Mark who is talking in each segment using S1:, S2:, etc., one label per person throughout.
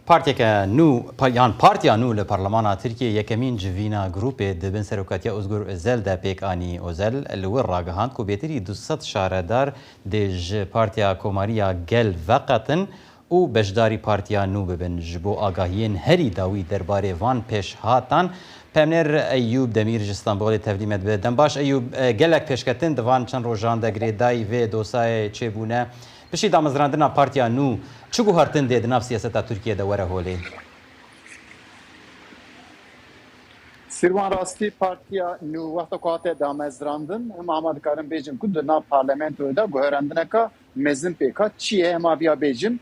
S1: Partiyeka nû yan Partiya nû li Parlemana Tirkiye yekemîn civîna grûpê dibin Seroketiya Ozgur Özel de pêk anî Özel li wir ragihand ku bêtirî 200 şaredar dê ji Partiya Komariya Gel veqetin û beşdarî Partiya nû bibin. Ji bo agahiyên herî dawî derbarê van pêşhatan Pemner Eyyûb Demîr ji Stenbolê tevlî me dibe. Dembaş Eyyûb gelek pêşketin divan çend rojan de girêdayî vê dosayê çêbûne piştî damezrandina Partiya nû çi guhartin dê di nav siyaseta Tirkiye de were holê?
S2: Sirvan rastî Partiya nû wexta ku hate damezrandin em ama dikarin bêjin ku di nav parlamentoya de guherandineka mezin pêka çi ye hema vîya bêjim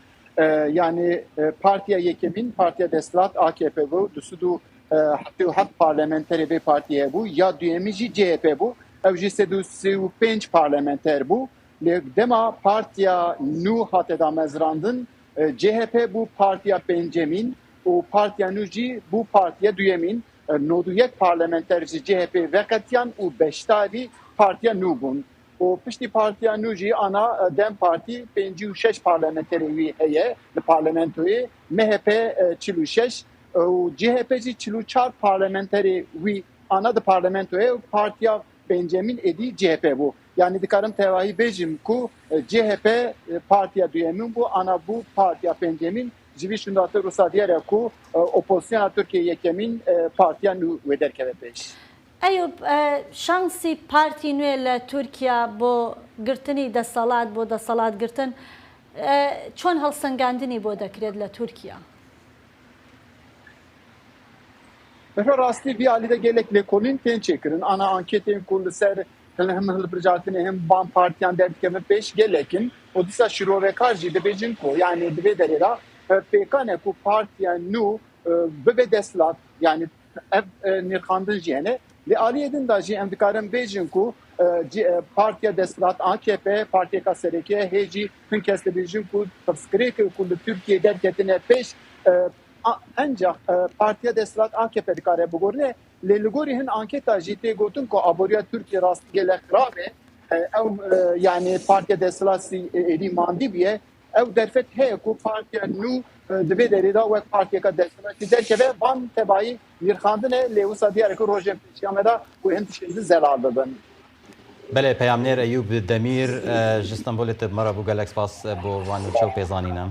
S2: yani Partiya Yekemîn Partiya Desthilat AKP bû du sud û heft parlamenterê vê partiyê bû ya duyemî jî CHP bû ew jî sed û sê û pênc parlamenter bû lê dema Partiya nû hate damezrandin CHP bû partiya pêncemîn û Partiya nû jî bû partiya duyemîn noduyek parlamenter ji CHP veqetiyan û beşdarî Partiya nû bûn. û piştî Partiya nû jî ana Dem Partî 56 parlamenterê wî heye li parlamentoyê MHP 46 û CHP jî 44 parlamenterê wî ana di parlamentoyê Partiya pêncemîn êdî CHP bû. Yani dikarim tevahî bêjim ku CHP Partiya duyemîn bû ana bû Partiya pêncemîn ji vî şundatî Rûsa diyare ku opozisyona Tirkiye Yekemîn Partiya nû wê derkeve pêş.
S3: Eyyûb şansî partî nû li Tirkiye bo girtinî destsalat bo destsalat girtin çon helsingandinî bo dekirêt li Tirkiye?
S2: Mesela rastî vî alî de gelek lêkolîn tên çêkirin. Ana anketên ku li ser hem hilbircatînê hem ban partiyan derdikeve pêş gelekin. O dîsa şîrovekar jî dibêjin ku yani divê derê de pêkane ku Partiya nû bibe desthilat yani ev nîrxandin jî hene. Lê aliyê din de jî em dikarin bêjin ku Partiya Desthilat AKP Partiyeka Sereke hê jî hin kes dibêjin ku tevskirêkê ku li Tirkiye derketine pêş ancak Partiya Desthilat AKP dikare bigorîne lê li gorî hin anketa jî tê gotin ku aboriya Tirkiye rast gelek rave ew yani Partiya Desthilatî êdî mandî biye ew derfet heye ku Partiya nû divê derê de wek Partiyeka Desthilatî derkeve van tebayî nîrxandine lê wisa diyare ku rojên pêşiya me de ku hin tiştî zelal bibin.
S1: Belê peyamnêr Eyyûb Demîr ji Stenbolê te me re bû gelek spas bo van çew pêzanîne.